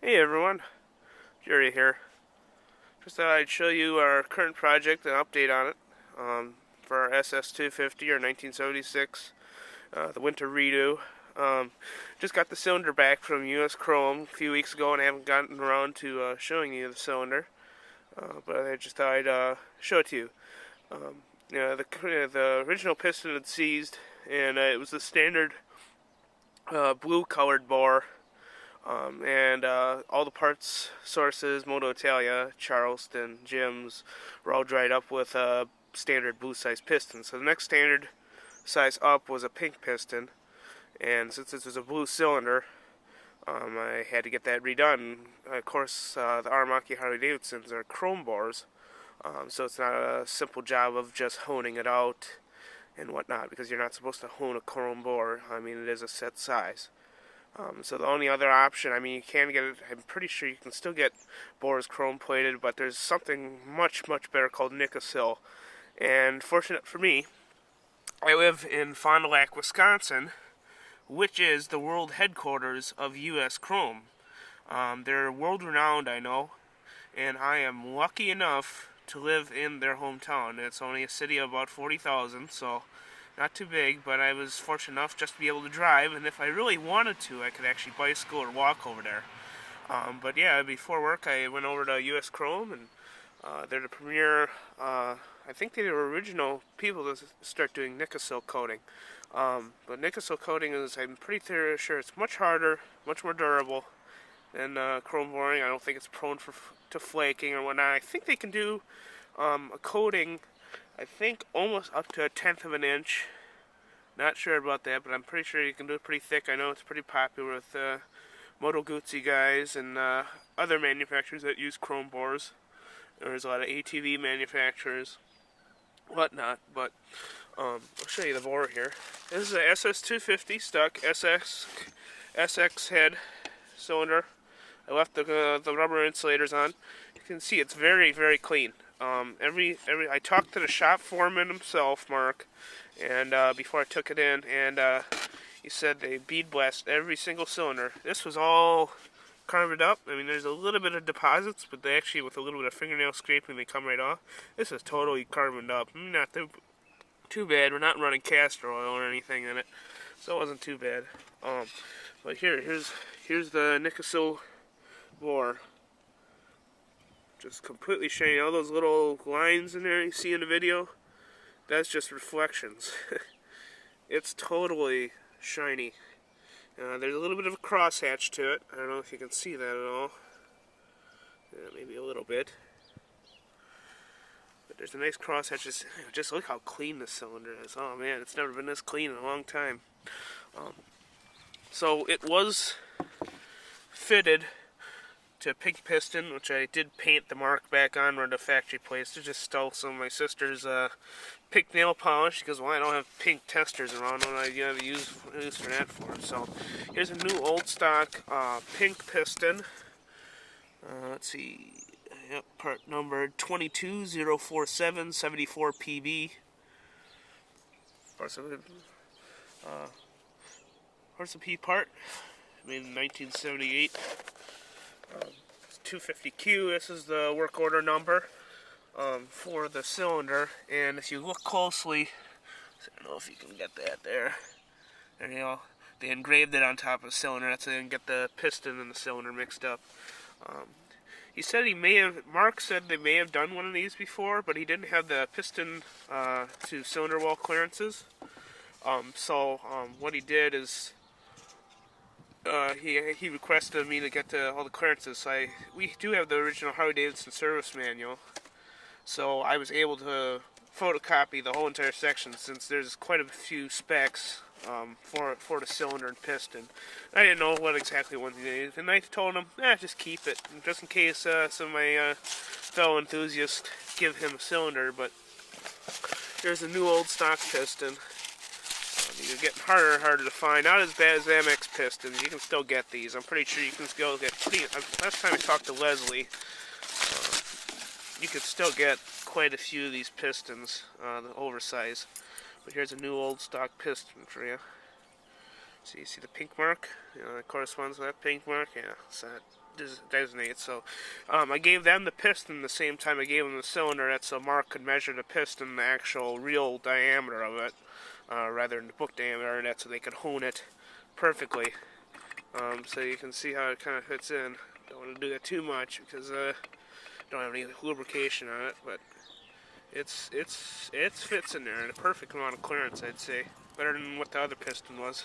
Hey everyone, Jerry here. Just thought I'd show you our current project and update on it for our SS-250 or 1976, the winter redo. Just got the cylinder back from U.S.Chrome a few weeks ago and I haven't gotten around to showing you the cylinder, but I just thought I'd show it to you. The original piston had seized and it was the standard blue colored bore. And all the parts sources, Moto-Italia, Charleston, Jim's, were all dried up with a standard blue size piston. So the next standard size up was a pink piston, and since this was a blue cylinder, I had to get that redone. Of course, the Aermacchi Harley-Davidsons are chrome bores, so it's not a simple job of just honing it out and whatnot, because you're not supposed to hone a chrome bore. I mean, it is a set size. So the only other option, you can get it, I'm pretty sure you can still get bores chrome plated, but there's something much, much better called Nicom. And fortunate for me, I live in Fond du Lac, Wisconsin, which is the world headquarters of U.S.Chrome. They're world-renowned, I know, and I am lucky enough to live in their hometown. It's only a city of about 40,000, so not too big, but I was fortunate enough just to be able to drive, and if I really wanted to, I could actually bicycle or walk over there. But yeah, before work I went over to U.S.Chrome, and they're the premier, I think they were original people to start doing Nicom coating. But Nicom coating is, I'm pretty sure it's much harder, much more durable than chrome boring. I don't think it's prone to flaking or whatnot. I think they can do a coating, I think almost up to 1/10 of an inch. Not sure about that, but I'm pretty sure you can do it pretty thick. I know it's pretty popular with Moto-Guzzi guys and other manufacturers that use chrome bores. There's a lot of ATV manufacturers, whatnot. But I'll show you the bore here. This is a SS-250 stock SX head cylinder. I left the rubber insulators on. You can see it's very, very clean. I talked to the shop foreman himself, Mark, and before I took it in, and he said they bead blast every single cylinder. This was all carboned up. There's a little bit of deposits, but they actually, with a little bit of fingernail scraping, they come right off. This is totally carboned up. Not too bad. We're not running castor oil or anything in it, so it wasn't too bad. But here's the Nicom bore. Just completely shiny. All those little lines in there you see in the video, that's just reflections. It's totally shiny. There's a little bit of a crosshatch to it. I don't know if you can see that at all. Maybe a little bit. But there's a nice crosshatch. Just look how clean this cylinder is. Oh man, it's never been this clean in a long time. So it was fitted to pink piston, which I did paint the mark back on where the factory place. I just stole some of my sister's pink nail polish because, well, I don't have pink testers around. What I gotta use for that for? So here's a new old stock pink piston. Let's see, yep, part number 2204774 PB. Horse of P part, made in 1978. 250Q, this is the work order number for the cylinder, and if you look closely, I don't know if you can get that there you go, they engraved it on top of the cylinder. That's so they can get the piston and the cylinder mixed up. He said Mark said they may have done one of these before, but he didn't have the piston to cylinder wall clearances. What he did is he requested me to get all the clearances. So we do have the original Harley-Davidson service manual, so I was able to photocopy the whole entire section since there's quite a few specs for the cylinder and piston. I didn't know what exactly one he needed, and I told him, just keep it, just in case some of my fellow enthusiasts give him a cylinder. But here's a new old stock piston. These are getting harder and harder to find. Not as bad as Amex pistons. You can still get these. I'm pretty sure you can still get. Last time I talked to Leslie, you could still get quite a few of these pistons, the oversized. But here's a new old stock piston for you. So you see the pink mark, that corresponds to that pink mark, yeah, so that designates. So I gave them the piston the same time I gave them the cylinder, that's so Mark could measure the piston, the actual real diameter of it, rather than the book diameter, and that's so they could hone it perfectly. So you can see how it kind of fits in. Don't want to do that too much because don't have any lubrication on it, but it fits in there in a perfect amount of clearance, I'd say. Better than what the other piston was.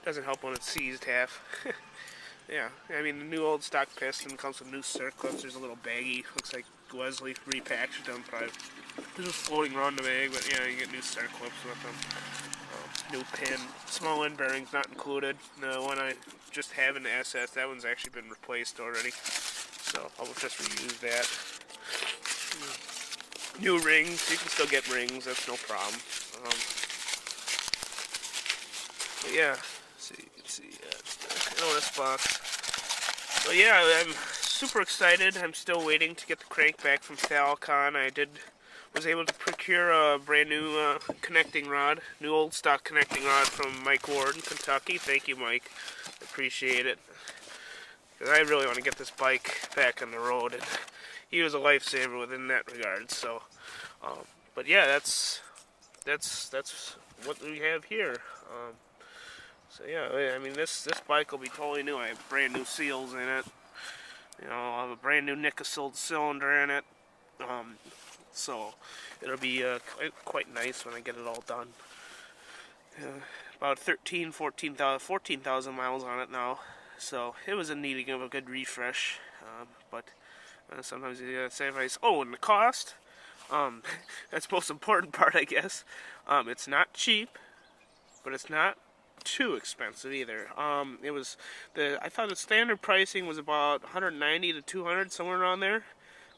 Doesn't help when it's seized half. Yeah, I mean the new old stock piston comes with new circlips. There's a little baggie. Looks like Wesley repackaged them. Probably just floating around the bag, but yeah, you get new circlips with them. New pin. Small end bearings not included. The one I just have in the SS, that one's actually been replaced already. So I'll just reuse that. New rings. You can still get rings. That's no problem. But yeah, so you can see LS box. So yeah, I'm super excited. I'm still waiting to get the crank back from Falcon. Was able to procure a brand new connecting rod, new old stock connecting rod from Mike Ward in Kentucky. Thank you, Mike. Appreciate it. Because I really want to get this bike back on the road, and he was a lifesaver within that regard. So, but yeah, that's what we have here. So yeah, I mean this bike will be totally new. I have brand new seals in it. I'll have a brand new Nicom cylinder in it. So it'll be quite nice when I get it all done. About 14,000 miles on it now. So it was in need of a good refresh. But sometimes you gotta sacrifice. Oh, and the cost. That's the most important part, I guess. It's not cheap, but it's not too expensive either. I thought the standard pricing was about 190 to 200, somewhere around there.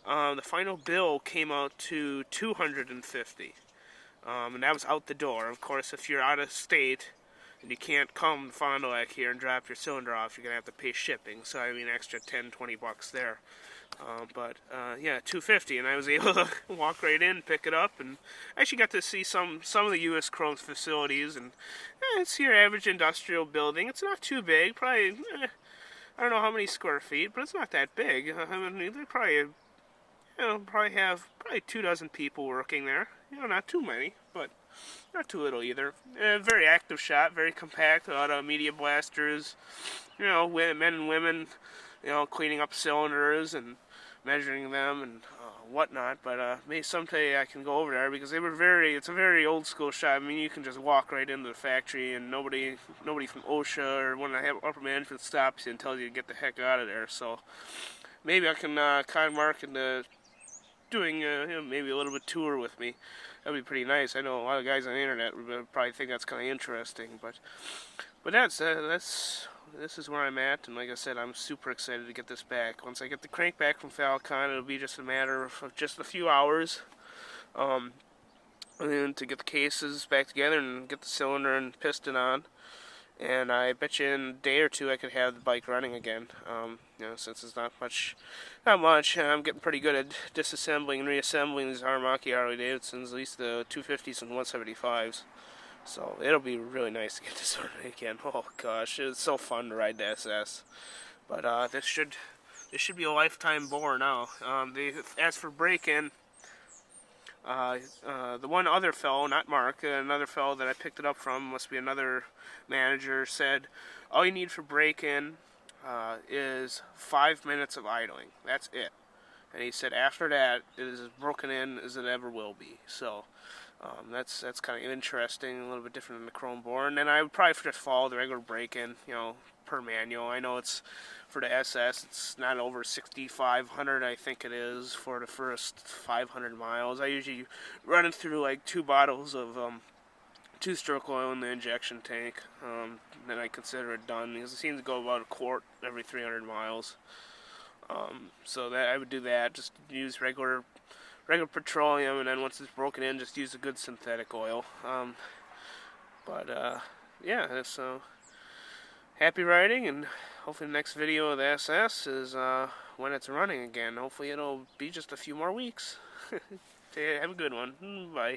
The final bill came out to 250, and that was out the door. Of course, if you're out of state and you can't come to Fond du Lac here and drop your cylinder off, you're gonna have to pay shipping. So I mean, extra 10-20 bucks there. Yeah, 250, and I was able to walk right in, pick it up, and I actually got to see some of the U.S.Chrome's facilities, and it's your average industrial building. It's not too big, probably, I don't know how many square feet, but it's not that big. I mean, they probably, probably have 24 people working there. Not too many, but not too little either. Very active shop, very compact, a lot of media blasters, men and women, cleaning up cylinders and measuring them and whatnot. But maybe someday I can go over there because it's a very old school shop. I mean, you can just walk right into the factory and nobody from OSHA or one of the upper management stops you and tells you to get the heck out of there. So maybe I can con Mark into doing maybe a little bit tour with me. That'd be pretty nice. I know a lot of guys on the internet would probably think that's kind of interesting, but this is where I'm at, and like I said, I'm super excited to get this back. Once I get the crank back from Falcon, it'll be just a matter of just a few hours, and then to get the cases back together and get the cylinder and piston on. And I bet you in a day or two I could have the bike running again. Since it's not much. I'm getting pretty good at disassembling and reassembling these Aermacchi Harley-Davidsons, at least the 250s and 175s. So it'll be really nice to get this running again. Oh gosh, it's so fun to ride the SS. But this should be a lifetime bore now. As for break-in, the one other fellow, not Mark, another fellow that I picked it up from, must be another manager, said all you need for break-in is 5 minutes of idling. That's it. And he said after that, it is as broken in as it ever will be. So that's kind of interesting, a little bit different than the chrome bore. And then I would probably just follow the regular break-in, per manual. I know it's for the SS, it's not over 6,500, I think it is, for the first 500 miles. I usually run it through like 2 bottles of two-stroke oil in the injection tank. Then I consider it done because it seems to go about a quart every 300 miles. So that I would do that, just use regular petroleum, and then once it's broken in, just use a good synthetic oil. Yeah, so happy riding, and hopefully the next video of the SS is when it's running again. Hopefully it'll be just a few more weeks. Have a good one. Bye.